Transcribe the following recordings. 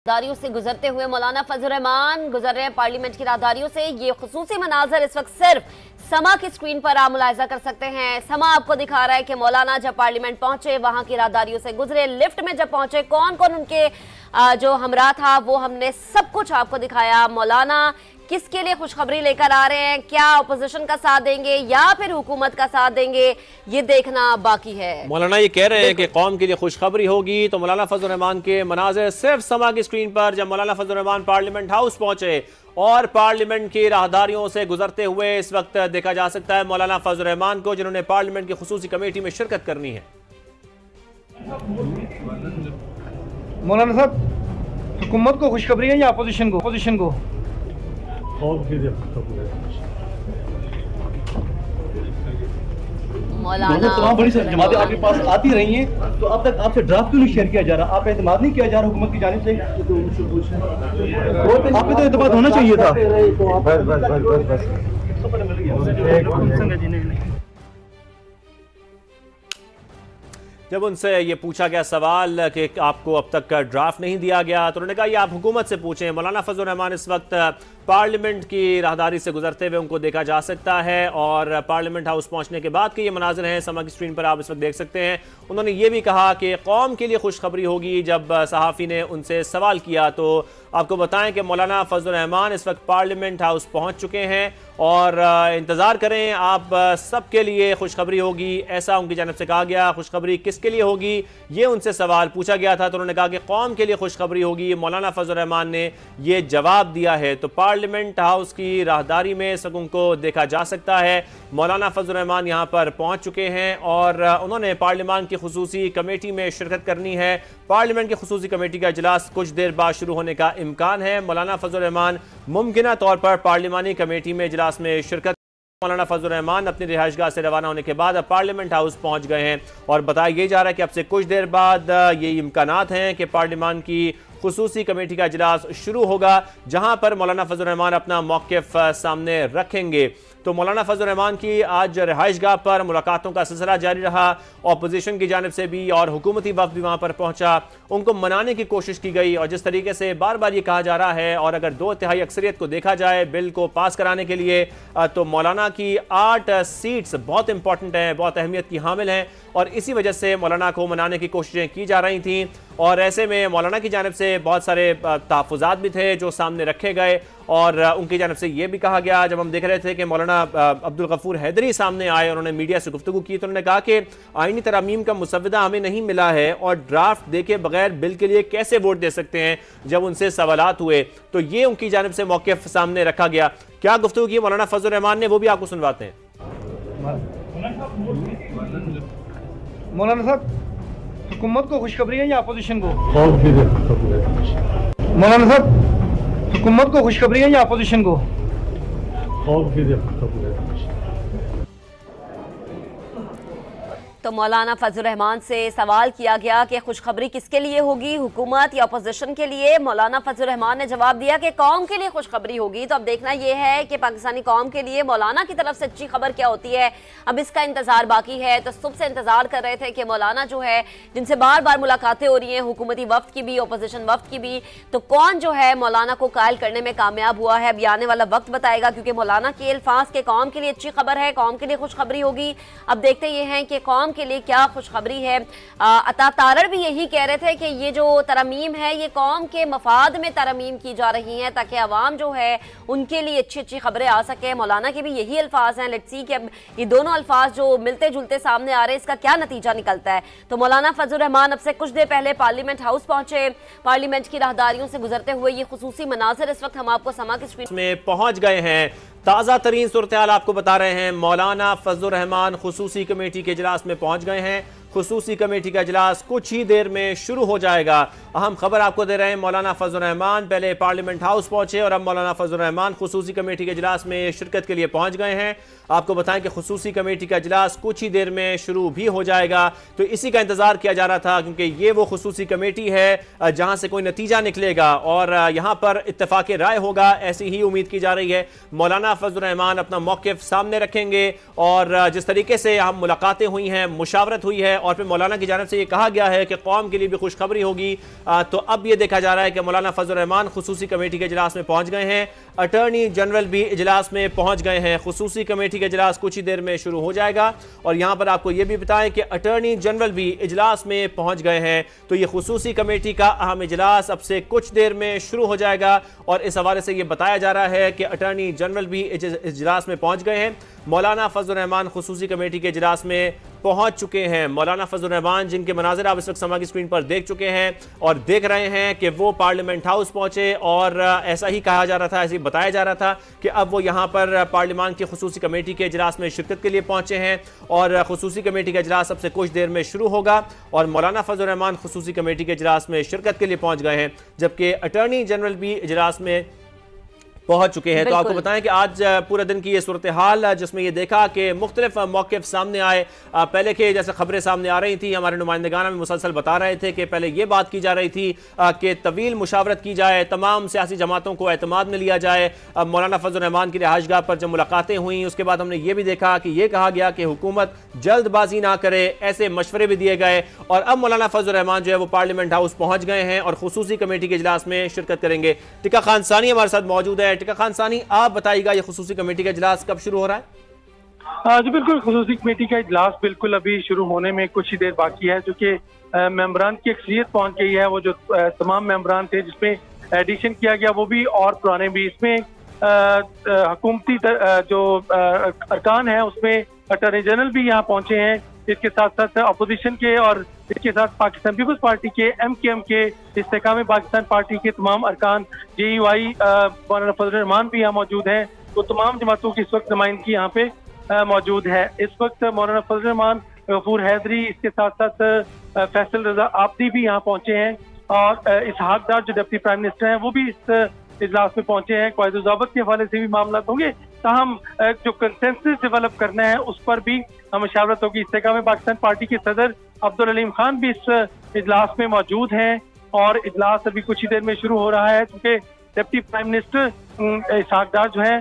राहदारियों से गुजरते हुए मौलाना फजल रहमान गुजर रहे हैं पार्लियामेंट की राहदारियों से। ये खुसूसी मनाजर इस वक्त सिर्फ समा की स्क्रीन पर आप मुलाहिजा कर सकते हैं। समा आपको दिखा रहा है कि मौलाना जब पार्लियामेंट पहुंचे वहां की राहदारियों से गुजरे, लिफ्ट में जब पहुंचे कौन कौन उनके जो हमरा था वो हमने सब कुछ आपको दिखाया। मौलाना किसके लिए खुशखबरी लेकर आ रहे हैं, क्या अपोजिशन का साथ देंगे या फिर हुकूमत का साथ देंगे, ये देखना बाकी है। मौलाना ये कह रहे हैं कि कौम के लिए खुशखबरी होगी, तो मौलाना फजल रहमान के मनाज़िर सिर्फ समा की स्क्रीन पर जब मौलाना फजल रहमान पार्लियामेंट हाउस पहुंचे और पार्लियामेंट की राहदारियों से गुजरते हुए इस वक्त देखा जा सकता है मौलाना फजल रहमान को, जिन्होंने पार्लियामेंट की खुसूसी कमेटी में शिरकत करनी है। मौलाना साहब, हुकूमत को खुशखबरी है या अपोजिशन को? अपोजिशन को मौलाना तमाम बड़ी जमातें आपके पास आती रही हैं, तो अब तक आपसे ड्राफ्ट क्यों नहीं शेयर किया जा रहा? आप एतमाद नहीं किया जा रहा हुकूमत की जानिब से? आप पे तो एतमाद होना चाहिए था। जब उनसे ये पूछा गया सवाल कि आपको अब तक ड्राफ्ट नहीं दिया गया, तो उन्होंने कहा ये आप हुकूमत से पूछें। मौलाना फजल रहमान इस वक्त पार्लियामेंट की राहदारी से गुजरते हुए उनको देखा जा सकता है और पार्लियामेंट हाउस पहुंचने के बाद के ये मनाजिर हैं, समा की स्क्रीन पर आप इस वक्त देख सकते हैं। उन्होंने ये भी कहा कि कौम के लिए खुशखबरी होगी। जब सहाफ़ी ने उनसे सवाल किया तो आपको बताएं कि मौलाना फजल रहमान इस वक्त पार्लियामेंट हाउस पहुंच चुके हैं और इंतज़ार करें, आप सबके लिए खुशखबरी होगी, ऐसा उनकी जानिब से कहा गया। खुशखबरी किसके लिए होगी ये उनसे सवाल पूछा गया था, तो उन्होंने कहा कि कौम के लिए खुशखबरी होगी। मौलाना फजल रहमान ने ये जवाब दिया है। तो पार्लियामेंट हाउस की राहदारी में इस वक्त उनको देखा जा सकता है। मौलाना फजल रहमान यहाँ पर पहुँच चुके हैं और उन्होंने पार्लियामान की खुसूसी कमेटी में शिरकत करनी है। पार्लियामेंट की खुसूसी कमेटी का इजलास कुछ देर बाद शुरू होने का इम्कान है। मौलाना फजल रहमान मुमकिना तौर पर पार्लियामानी कमेटी में इजलास में शिरकत। मौलाना फजल रहमान अपनी रिहाइशगाह से रवाना होने के बाद अब पार्लियामेंट हाउस पहुंच गए हैं और बताया यह जा रहा है कि अब से कुछ देर बाद ये इम्कानात हैं कि पार्लियामान की खुसूसी कमेटी का इजलास शुरू होगा, जहां पर मौलाना फजल रहमान अपना मौक़िफ़ सामने रखेंगे। तो मौलाना फजल रहमान की आज रिहाइशगाह पर मुलाकातों का सिलसिला जारी रहा। अपोजिशन की जानिब से भी और हुकूमती वफ़द भी वहाँ पर पहुँचा, उनको मनाने की कोशिश की गई। और जिस तरीके से बार बार ये कहा जा रहा है, और अगर 2/3 अक्सरियत को देखा जाए बिल को पास कराने के लिए, तो मौलाना की 8 सीट्स बहुत इंपॉर्टेंट हैं, बहुत अहमियत की हामिल हैं और इसी वजह से मौलाना को मनाने की कोशिशें की जा रही थी। और ऐसे में मौलाना की जानिब से बहुत सारे तहफ़्फ़ुज़ात भी थे जो सामने रखे गए और उनकी जानिब से ये भी कहा गया, जब हम देख रहे थे कि मौलाना अब्दुल गफूर हैदरी सामने आए, उन्होंने मीडिया से गुफ्तगू की, तो उन्होंने कहा कि आईनी तरमीम का मुसव्वदा हमें नहीं मिला है और ड्राफ्ट देखे बगैर बिल के लिए कैसे वोट दे सकते हैं। जब उनसे सवालात हुए तो ये उनकी जानिब से मौक़िफ़ सामने रखा गया। क्या गुफ्तगू की मौलाना फजल रहमान ने, वो भी आपको सुनवाते हैं। मौलाना साहब, हुकूमत को खुशखबरी है या अपोजिशन को? मौलाना साहब, हुकूमत को खुशखबरी है या अपोजिशन को? तो मौलाना फजल रहमान से सवाल किया गया कि खुशखबरी किसके लिए होगी, हुकूमत या अपोजिशन के लिए। मौलाना फजल रहमान ने जवाब दिया कि कौम के लिए खुशखबरी होगी। तो अब देखना यह है कि पाकिस्तानी कौम के लिए मौलाना की तरफ से अच्छी खबर क्या होती है, अब इसका इंतजार बाकी है। तो सुबह से इंतजार कर रहे थे कि मौलाना जो है, जिनसे बार बार मुलाकातें हो रही हैं, हुकूमती वफ्द की भी अपोजिशन वफ्द की भी, तो कौन जो है मौलाना को कायल करने में कामयाब हुआ है, अब आने वाला वक्त बताएगा। क्योंकि मौलाना के अल्फाज के कौम के लिए अच्छी खबर है, कौम के लिए खुशखबरी होगी। अब देखते ये हैं कि कौम के लिए क्या खुशखबरी है। अता तारड़ भी यही कह रहे थे कि ये जो तरमीम है ये कौम के मफाद में तरमीम की जा रही हैं ताकि अवाम जो है उनके लिए अच्छी अच्छी खबरें आ सके। मौलाना के भी यही अल्फाज हैं। लेट्स सी कि अब ये दोनों अल्फाज जो मिलते जुलते सामने आ रहे हैं, इसका क्या नतीजा निकलता है। तो मौलाना फजल रहमान अब से कुछ देर पहले पार्लियामेंट हाउस पहुंचे। पार्लियामेंट की राहदारियों से गुजरते हुए ये खुसूसी मनाजिर इस वक्त हम आपको समा की स्क्रीन में पहुंच गए हैं। ताज़ा तरीन सूरत हाल आपको बता रहे हैं। मौलाना फजल रहमान खुसूसी कमेटी के इजलास में पहुंच गए हैं। खुसूसी कमेटी का इजलास कुछ ही देर में शुरू हो जाएगा। अहम खबर आपको दे रहे हैं, मौलाना फजल रहमान पहले पार्लियामेंट हाउस पहुंचे और अब मौलाना फजल रहमान खुसूसी कमेटी के इजलास में शिरकत के लिए पहुंच गए हैं। आपको बताएं कि खुसूसी कमेटी का इजलास कुछ ही देर में शुरू भी हो जाएगा। तो इसी का इंतजार किया जा रहा था, क्योंकि ये वो खुसूसी कमेटी है जहां से कोई नतीजा निकलेगा और यहां पर इत्तेफाक राय होगा, ऐसी ही उम्मीद की जा रही है। मौलाना फजल रहमान अपना मौक़िफ़ सामने रखेंगे और जिस तरीके से हम मुलाकातें हुई हैं, मुशावरत हुई है और फिर मौलाना की जानिब से ये कहा गया है कि कौम के लिए भी खुशखबरी होगी। तो अब ये देखा जा रहा है कि मौलाना फजल रहमान खुसूसी कमेटी के इजलास में पहुंच गए हैं, अटॉर्नी जनरल भी इजलास में पहुंच गए हैं। खुसूसी कमेटी का इजलास कुछ ही देर में शुरू हो जाएगा और यहां पर आपको यह भी बताएं कि अटॉर्नी जनरल भी इजलास में पहुंच गए हैं। तो ये खुसूसी कमेटी का अहम इजलास अब से कुछ देर में शुरू हो जाएगा और इस हवाले से यह बताया जा रहा है कि अटॉर्नी जनरल भी इजलास में पहुंच गए हैं। मौलाना फजल रहमान खुसूसी कमेटी के इजलास में पहुंच चुके हैं। मौलाना फजल रहमान जिनके मनाज़िर आप इस वक्त समा की स्क्रीन पर देख चुके हैं और देख रहे हैं कि वो पार्लियामेंट हाउस पहुंचे और ऐसा ही कहा जा रहा था, ऐसे ही बताया जा रहा था कि अब वो यहां पर पार्लियामान की खुसूसी कमेटी के इजलास में शिरकत के लिए पहुंचे हैं और खुसूसी कमेटी का इजलास अब से कुछ देर में शुरू होगा और मौलाना फजल रहमान खुसूसी कमेटी के इजलास में शिरकत के लिए पहुंच गए हैं, जबकि अटॉर्नी जनरल भी इजलास में पहुंच चुके हैं। तो आपको बताएं कि आज पूरे दिन की ये सूरत हाल जिसमें ये देखा कि मुख्तलिफ मौक़िफ़ सामने आए। पहले के जैसे खबरें सामने आ रही थी, हमारे नुमाइंदगाना में मुसलसल बता रहे थे कि पहले ये बात की जा रही थी कि तवील मुशावरत की जाए, तमाम सियासी जमातों को एतमाद में लिया जाए। मौलाना फजल रहमान की रिहाइशगाह पर जब मुलाकातें हुई उसके बाद हमने ये भी देखा कि यह कहा गया कि हुकूमत जल्दबाजी ना करे, ऐसे मशवरे भी दिए गए और अब मौलाना फजल रहमान जो है वो पार्लियामेंट हाउस पहुंच गए हैं और खुसूसी कमेटी के इजलास में शिरकत करेंगे। टिका खान सानी हमारे साथ मौजूद है। टिका खान सानी, आप बताइएगा ये खुसूसी कमेटी का इजलास कब शुरू हो रहा है? जी बिल्कुल, खुसूसी कमेटी का इजलास बिल्कुल अभी शुरू होने में कुछ ही देर बाकी है, जो कि मेंबरान की अक्सरियत पहुंच गई है। वो जो तमाम मेंबरान थे जिसमें एडिशन किया गया वो भी और पुराने भी, इसमें हुकूमती जो अरकान है उसमें अटॉर्नी जनरल भी यहाँ पहुंचे हैं। इसके साथ साथ अपोजिशन के और इसके साथ पाकिस्तान पीपल्स पार्टी के MKM के इस्तेकाम पाकिस्तान पार्टी के तमाम अरकान, JUI मौलाना फजल रहमान भी यहाँ मौजूद हैं। तो तमाम जमातों की इस वक्त नुमाइंदगी यहाँ पे मौजूद है। इस वक्त मौलाना फजल रहमान, गफूर हैदरी, इसके साथ साथ फैसल रजा आबदी भी यहाँ पहुंचे हैं और इसहाक डार जो डिप्टी प्राइम मिनिस्टर हैं वो भी इस इजलास में पहुंचे हैं। क़वायद-ए-ज़ाबत के हवाले से भी मामला होंगे, ताहम जो कंसेंसस डेवलप करना है उस पर भी मशावरत होगी। इस्तेकाम पाकिस्तान पार्टी के सदर अब्दुल अलीम खान भी इस इजलास में मौजूद हैं और इजलास अभी कुछ ही देर में शुरू हो रहा है, क्योंकि डिप्टी प्राइम मिनिस्टर इसहाक डार जो है,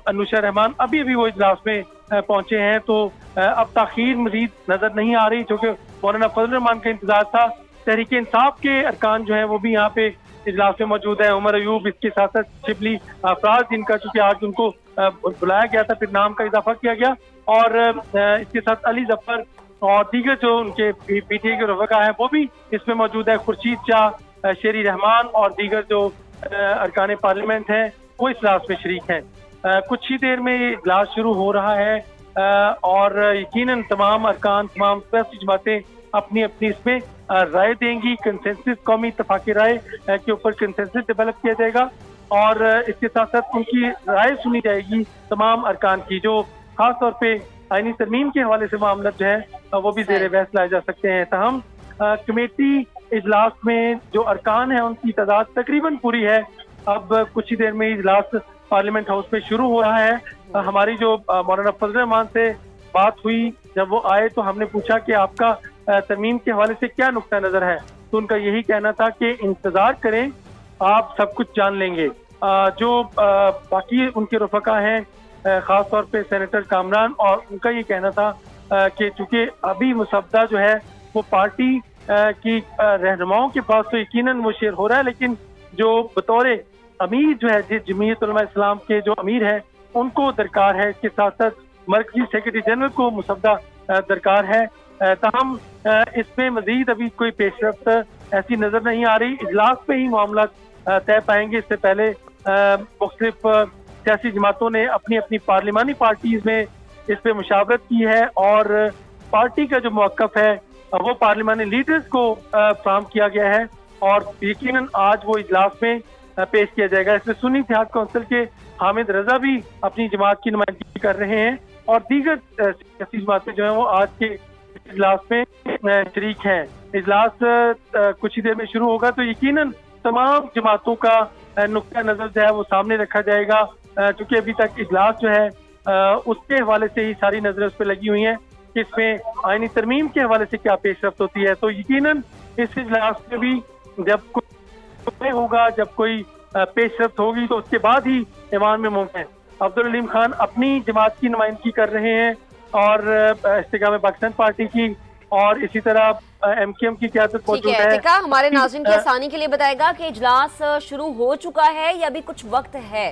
अनुशा रहमान अभी वो इजलास में पहुंचे हैं। तो अब ताखीर मजीद नजर नहीं आ रही, क्योंकि मौलाना फजल रहमान का इंतजार था। तहरीक इंसाफ के अरकान जो है वो भी यहाँ पे इजलास में मौजूद है। उमर अयूब, इसके साथ साथ शिबली अफराज, जिनका चूंकि आज उनको बुलाया गया था, फिर नाम का इजाफा किया गया, और इसके साथ अली जफर और दीगर जो उनके PTA के रफ़का हैं वो भी इसमें मौजूद है। खुर्शीद शाह, शेरी रहमान और दीगर जो अरकान पार्लियामेंट हैं वो इस इजलास में शरीक हैं। कुछ ही देर में ये इजलास शुरू हो रहा है और यकीनन तमाम अरकान, तमाम सियासी जमातें अपनी अपनी इसमें राय देंगी। कंसेंसस, कौमी इत्तेफाकी राय के ऊपर कंसेंसस डेवलप किया जाएगा और इसके साथ साथ उनकी राय सुनी जाएगी तमाम अरकान की, जो खास तौर पे आईनी तरमीम के हवाले से मामला जो है वो भी ज़ेर बहस लाए जा सकते हैं। तहम कमेटी इजलास में जो अरकान हैं उनकी तादाद तकरीबन पूरी है। अब कुछ ही देर में इजलास पार्लियामेंट हाउस में शुरू हो रहा है। हमारी जो मौलाना फजल रहमान से बात हुई, जब वो आए तो हमने पूछा कि आपका तरमीम के हवाले से क्या नुक्ता नज़र है, तो उनका यही कहना था कि इंतज़ार करें, आप सब कुछ जान लेंगे। जो बाकी उनके रफ़का हैं, ख़ास तौर पे सेनेटर कामरान, और उनका ये कहना था कि चूँकि अभी मुसद्दा जो है वो पार्टी की रहनुमाओं के पास तो यकीनन वो शेयर हो रहा है, लेकिन जो बतौर अमीर जो है जमीयत उलमा इस्लाम के जो अमीर है उनको दरकार है। इसके साथ साथ मरकजी सेक्रेटरी जनरल को मुसद्दा दरकार है। ताहम इसमें मजीद अभी कोई पेशरफ्त ऐसी नजर नहीं आ रही। इजलास पे ही मामला तय पाएंगे। इससे पहले मुख्तलिफ सियासी जमातों ने अपनी अपनी पार्लिमानी पार्टीज में इस पे मुशावरत की है और पार्टी का जो मौक़िफ़ है वो पार्लिमानी लीडर्स को फ्राहम किया गया है और यकीनन आज वो इजलास में पेश किया जाएगा। इसमें सुन्नी इत्तेहाद कौंसिल के हामिद रजा भी अपनी जमात की नुमाइंदगी कर रहे हैं और दीगर सियासी जमातें जो हैं वो आज के इजलास में शरीक हैं। इजलास कुछ ही देर में शुरू होगा तो यकीनन तमाम जमातों का नुक्ता नज़र जो है वो सामने रखा जाएगा, क्योंकि अभी तक इजलास जो है उसके हवाले से ही सारी नजरें उस पर लगी हुई हैं कि इसमें आईनी तरमीम के हवाले से क्या पेशरफ्त होती है। तो यकीनन इस इजलास में भी जब कोई होगा, जब कोई पेशरफ्त होगी तो उसके बाद ही ईवान में मुमकिन है। अब्दुल अलीम खान अपनी जमात की नुमाइंदगी कर रहे हैं और इस्तेकाम पाकिस्तान पार्टी की और इसी तरह MKM की क़यादत ठीक मौजूद है। है। टिका हमारे नाज़रीन की आसानी के लिए बताएगा कि इजलास शुरू हो चुका है या अभी कुछ वक्त है?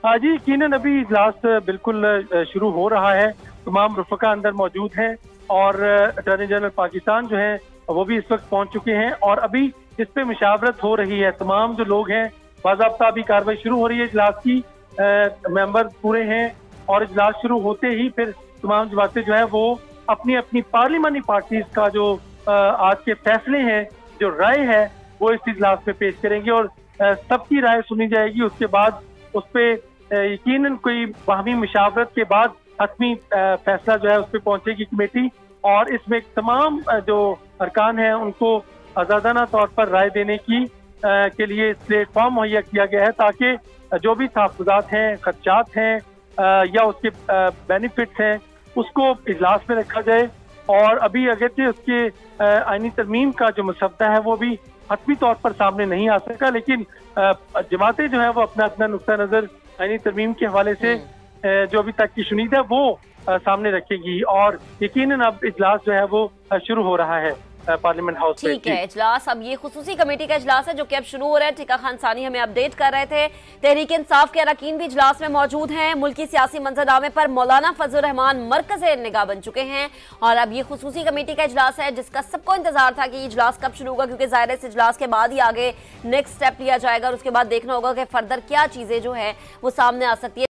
हाँ जी, यकीनन अभी इजलास बिल्कुल शुरू हो रहा है। तमाम रुफ़का अंदर मौजूद हैं और अटॉर्नी जनरल पाकिस्तान जो है वो भी इस वक्त पहुंच चुके हैं और अभी इस पे मुशावरत हो रही है। तमाम जो लोग हैं, बाज़ाब्ता अभी कार्रवाई शुरू हो रही है इजलास की, मेंबर पूरे हैं और इजलास शुरू होते ही फिर तमाम जमातें जो है वो अपनी अपनी पार्लिमानी पार्टीज का जो आज के फैसले हैं, जो राय है, वो इस इजलास में पेश करेंगे और सबकी राय सुनी जाएगी। उसके बाद उस पर यकीनन कोई बाहमी मुशावरत के बाद हतमी फैसला जो है उस पर पहुंचेगी कमेटी और इसमें तमाम जो अरकान हैं उनको आज़ादाना तौर पर राय देने की के लिए प्लेटफॉर्म मुहैया किया गया है ताकि जो भी तहफ़्फ़ुज़ात हैं, खर्चात हैं या उसके बेनिफिट्स हैं उसको इजलास में रखा जाए। और अभी अगरचे उसके आईनी तरमीम का जो मसवदा है वो भी हतमी तौर पर सामने नहीं आ सका, लेकिन जमातें जो है वो अपना अपना नुक्ता नज़र आईनी तरमीम के हवाले से जो अभी तक की शुनीद है वो सामने रखेगी और यकीनन अब इजलास जो है वो शुरू हो रहा है पार्लियामेंट हाउस में। ठीक है, इजलास अब ये खुसूसी कमेटी का इजलास है जो कि अब शुरू हो रहा है। टिका खान सानी हमें अपडेट कर रहे थे। तहरीक इंसाफ के अरकान भी इजलास में मौजूद हैं। मुल्की सियासी मंजरनामे पर मौलाना फजल रहमान मरकज़े निगाह बन चुके हैं और अब ये खुसूसी कमेटी का इजलास है जिसका सबको इंतजार था कि इजलास कब शुरू होगा, क्योंकि ज़ाहिर है इस इजलास के बाद ही आगे नेक्स्ट स्टेप लिया जाएगा और उसके बाद देखना होगा कि फर्दर क्या चीजें जो है वो सामने आ सकती है।